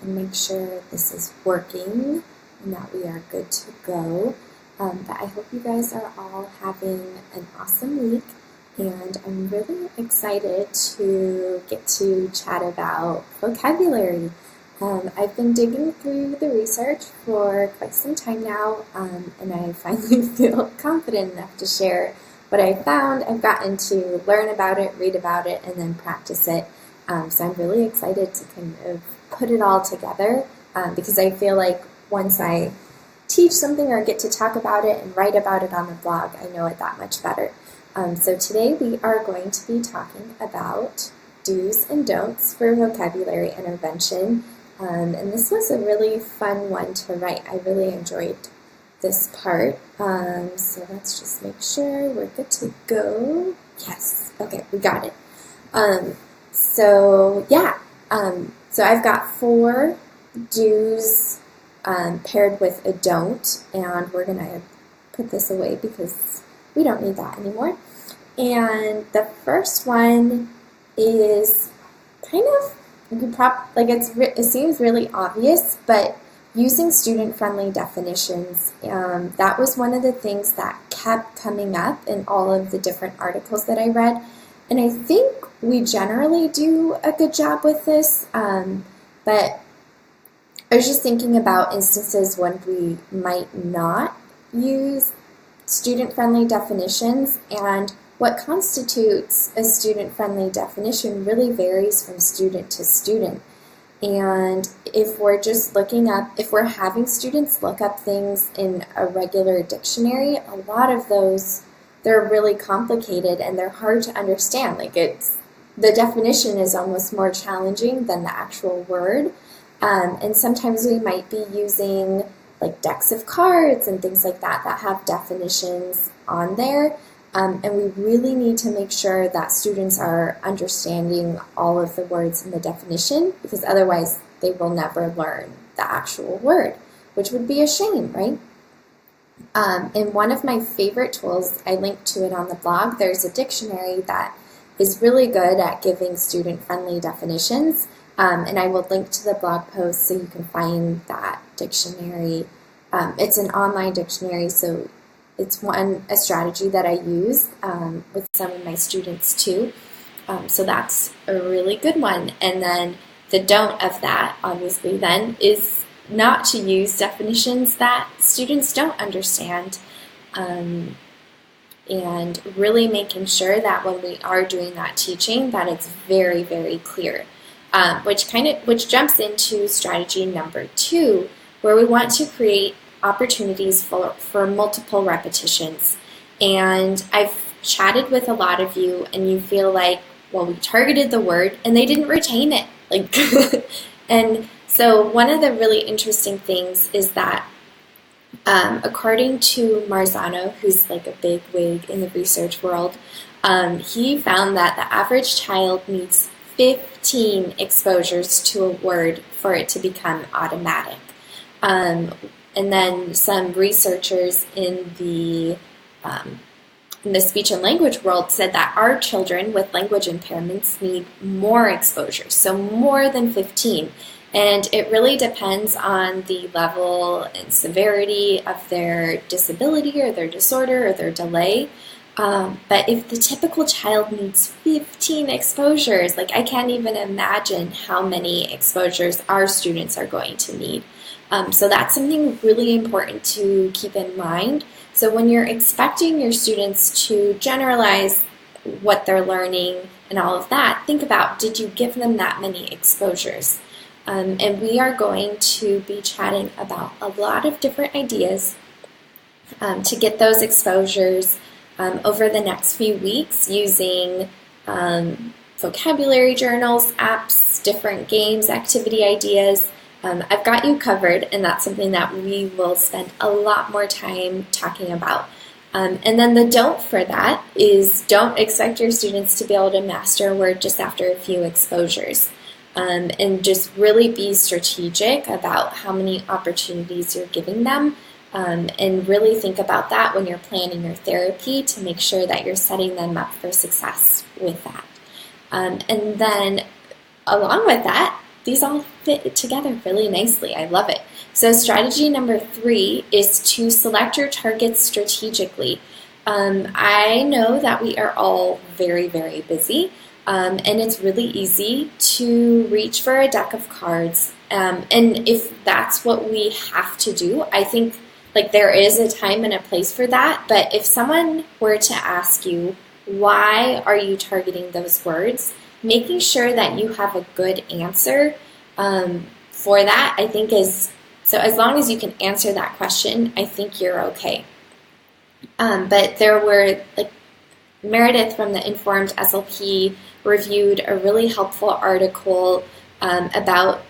and make sure this is working and that we are good to go. But I hope you guys are all having an awesome week, and I'm really excited to get to chat about vocabulary. I've been digging through the research for quite some time now, and I finally feel confident enough to share what I found. I've gotten to learn about it, read about it, and then practice it. So I'm really excited to kind of put it all together because I feel like once I teach something or get to talk about it and write about it on the blog, I know it that much better. So today we are going to be talking about do's and don'ts for vocabulary intervention. And this was a really fun one to write. I really enjoyed this part. So let's just make sure we're good to go. Yes, okay, we got it. So I've got 4 do's paired with a don't, and we're going to put this away because we don't need that anymore. And the first one is kind of, it seems really obvious, but using student-friendly definitions. That was one of the things that kept coming up in all of the different articles that I read. And I think we generally do a good job with this, but I was just thinking about instances when we might not use student-friendly definitions, and what constitutes a student-friendly definition really varies from student to student. And if we're having students look up things in a regular dictionary, a lot of those, they're really complicated and they're hard to understand. The definition is almost more challenging than the actual word. And sometimes we might be using like decks of cards and things like that that have definitions on there. And we really need to make sure that students are understanding all of the words in the definition, because otherwise they will never learn the actual word, which would be a shame, right? And one of my favorite tools, I linked to it on the blog, there's a dictionary that is really good at giving student-friendly definitions. And I will link to the blog post so you can find that dictionary. It's an online dictionary, so it's a strategy that I use with some of my students too. So that's a really good one. And then the don't of that, obviously, then, is not to use definitions that students don't understand. And really making sure that when we are doing that teaching, that it's very, very clear. Which jumps into strategy number 2, where we want to create opportunities for multiple repetitions. And I've chatted with a lot of you, and you feel like, well, we targeted the word and they didn't retain it. And so one of the really interesting things is that according to Marzano, who's like a big wig in the research world, he found that the average child needs 15 exposures to a word for it to become automatic. And then some researchers in the speech and language world said that our children with language impairments need more exposures, so more than 15. And it really depends on the level and severity of their disability or their disorder or their delay. But if the typical child needs 15 exposures, I can't even imagine how many exposures our students are going to need. So that's something really important to keep in mind. So when you're expecting your students to generalize what they're learning and all of that, think about, did you give them that many exposures? And we are going to be chatting about a lot of different ideas to get those exposures over the next few weeks using vocabulary journals, apps, different games, activity ideas. I've got you covered, and that's something that we will spend a lot more time talking about. And then the don't for that is don't expect your students to be able to master a word just after a few exposures. And just really be strategic about how many opportunities you're giving them, and really think about that when you're planning your therapy to make sure that you're setting them up for success with that. And then along with that, these all fit together really nicely. I love it. So strategy number 3 is to select your targets strategically. I know that we are all very, very busy, and it's really easy to reach for a deck of cards. And if that's what we have to do, I think like there is a time and a place for that. But if someone were to ask you, why are you targeting those words? Making sure that you have a good answer for that, I think is, so as long as you can answer that question, I think you're okay. But there were, like, Meredith from the Informed SLP reviewed a really helpful article about,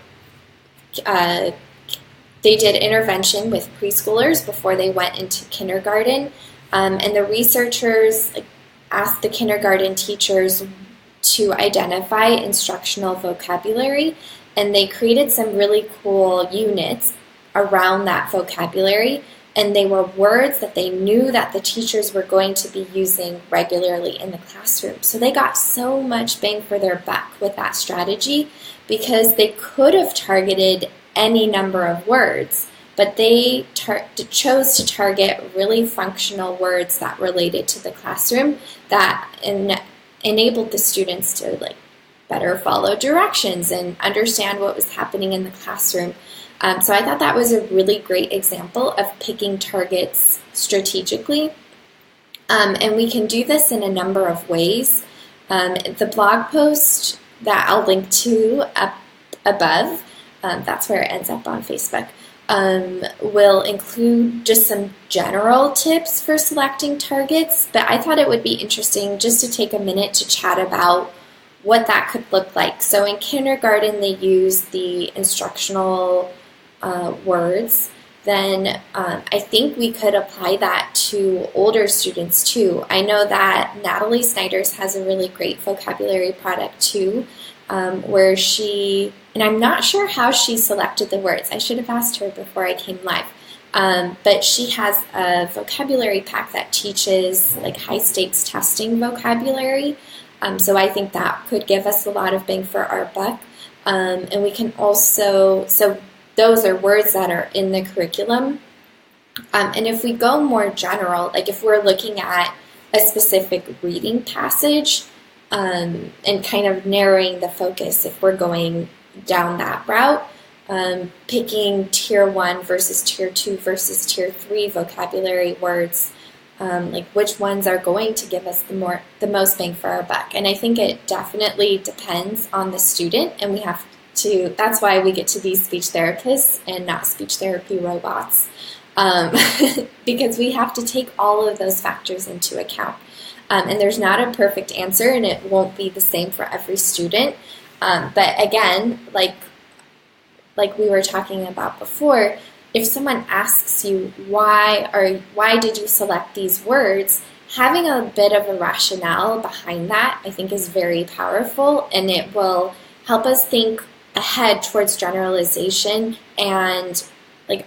they did intervention with preschoolers before they went into kindergarten, and the researchers asked the kindergarten teachers to identify instructional vocabulary, and they created some really cool units around that vocabulary, and they were words that they knew that the teachers were going to be using regularly in the classroom. So they got so much bang for their buck with that strategy, because they could have targeted any number of words, but they chose to target really functional words that related to the classroom, that enabled the students to better follow directions and understand what was happening in the classroom. So I thought that was a really great example of picking targets strategically. And we can do this in a number of ways. The blog post that I'll link to up above, that's where it ends up on Facebook, will include just some general tips for selecting targets, but I thought it would be interesting just to take a minute to chat about what that could look like. So in kindergarten, they use the instructional words. Then I think we could apply that to older students too. I know that Natalie Snyders has a really great vocabulary product too, where she, and I'm not sure how she selected the words. I should have asked her before I came live. But she has a vocabulary pack that teaches high stakes testing vocabulary. So I think that could give us a lot of bang for our buck. And we can also, so those are words that are in the curriculum. And if we go more general, if we're looking at a specific reading passage, and kind of narrowing the focus, if we're going down that route, picking tier 1 versus tier 2 versus tier 3 vocabulary words, which ones are going to give us the most bang for our buck. And I think it definitely depends on the student, and we have to, that's why we get to be speech therapists and not speech therapy robots, because we have to take all of those factors into account. And there's not a perfect answer, and it won't be the same for every student. But again, like we were talking about before, if someone asks you why did you select these words, having a bit of a rationale behind that, I think, is very powerful, and it will help us think ahead towards generalization. And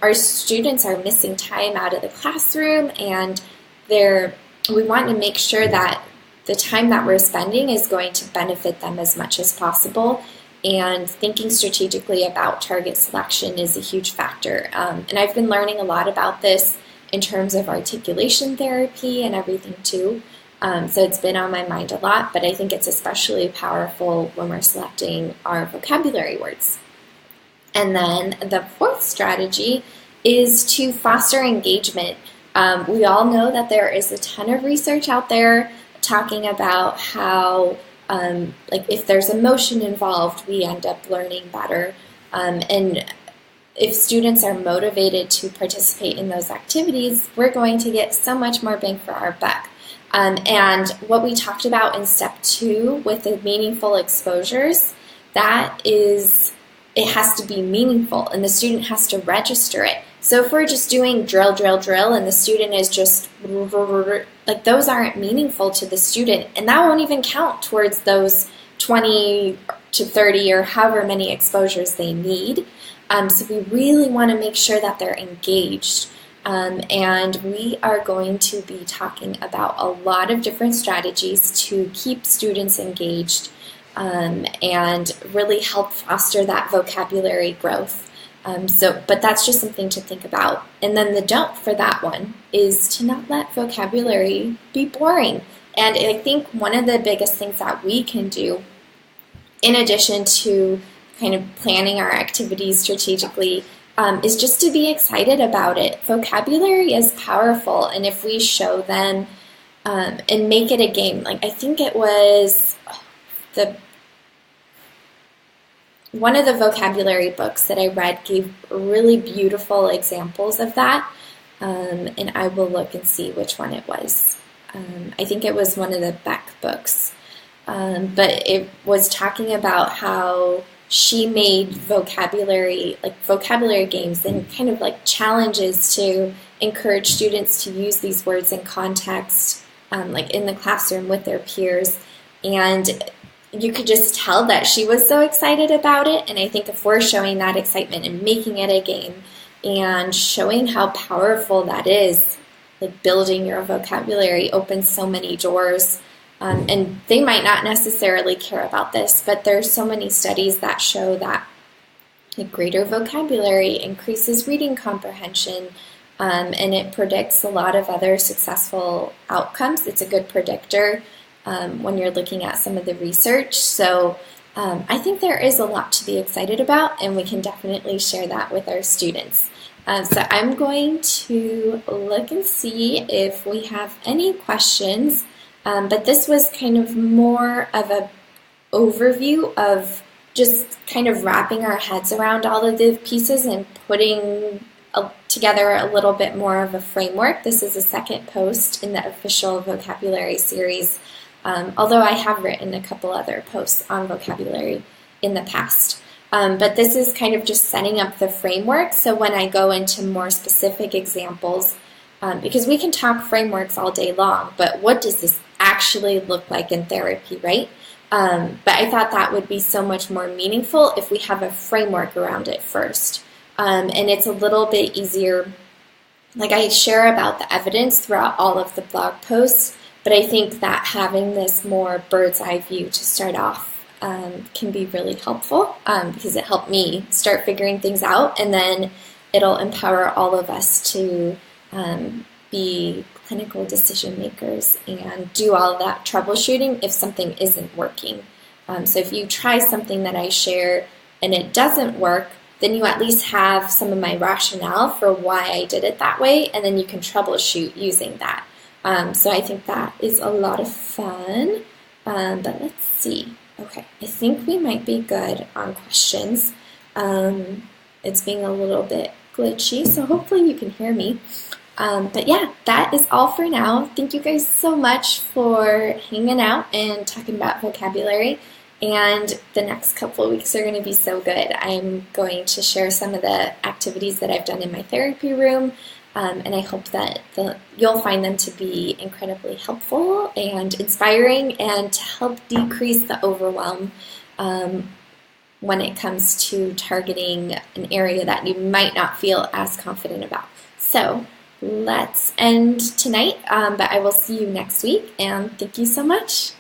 our students are missing time out of the classroom, and we want to make sure that the time that we're spending is going to benefit them as much as possible. And thinking strategically about target selection is a huge factor. And I've been learning a lot about this in terms of articulation therapy and everything too. So it's been on my mind a lot, but I think it's especially powerful when we're selecting our vocabulary words. And then the 4th strategy is to foster engagement. We all know that there is a ton of research out there talking about how if there's emotion involved, we end up learning better. And if students are motivated to participate in those activities, we're going to get so much more bang for our buck. And what we talked about in step 2 with the meaningful exposures, that is, it has to be meaningful, and the student has to register it. So if we're just doing drill, and the student is just, those aren't meaningful to the student, and that won't even count towards those 20 to 30 or however many exposures they need. So we really want to make sure that they're engaged. And we are going to be talking about a lot of different strategies to keep students engaged. and really help foster that vocabulary growth. But that's just something to think about. And then the don't for that one is to not let vocabulary be boring. And I think one of the biggest things that we can do, in addition to kind of planning our activities strategically, is just to be excited about it. Vocabulary is powerful, and if we show them and make it a game, like I think it was one of the vocabulary books that I read gave really beautiful examples of that, and I will look and see which one it was. I think it was one of the Beck books, but it was talking about how she made vocabulary games and kind of like challenges to encourage students to use these words in context, like in the classroom with their peers. And you could just tell that she was so excited about it. And I think if we're showing that excitement and making it a game and showing how powerful that is, like building your vocabulary opens so many doors. And they might not necessarily care about this, but there's so many studies that show that a greater vocabulary increases reading comprehension, and it predicts a lot of other successful outcomes. It's a good predictor when you're looking at some of the research. So I think there is a lot to be excited about, and we can definitely share that with our students. So I'm going to look and see if we have any questions. But this was kind of more of an overview of just kind of wrapping our heads around all of the pieces and putting together a little bit more of a framework. This is a second post in the official vocabulary series, although I have written a couple other posts on vocabulary in the past. But this is kind of just setting up the framework, so when I go into more specific examples, because we can talk frameworks all day long, but what does this actually look like in therapy, right? But I thought that would be so much more meaningful if we have a framework around it first. And it's a little bit easier. Like I share about the evidence throughout all of the blog posts, but I think that having this more bird's eye view to start off can be really helpful because it helped me start figuring things out, and then it'll empower all of us to be clinical decision makers and do all that troubleshooting if something isn't working. So if you try something that I share and it doesn't work, then you at least have some of my rationale for why I did it that way, and then you can troubleshoot using that. So I think that is a lot of fun. But let's see. Okay, I think we might be good on questions. It's being a little bit glitchy, so hopefully you can hear me. But yeah, that is all for now. Thank you guys so much for hanging out and talking about vocabulary. And the next couple of weeks are going to be so good. I'm going to share some of the activities that I've done in my therapy room, and I hope that you'll find them to be incredibly helpful and inspiring and to help decrease the overwhelm when it comes to targeting an area that you might not feel as confident about. So let's end tonight, but I will see you next week, and thank you so much.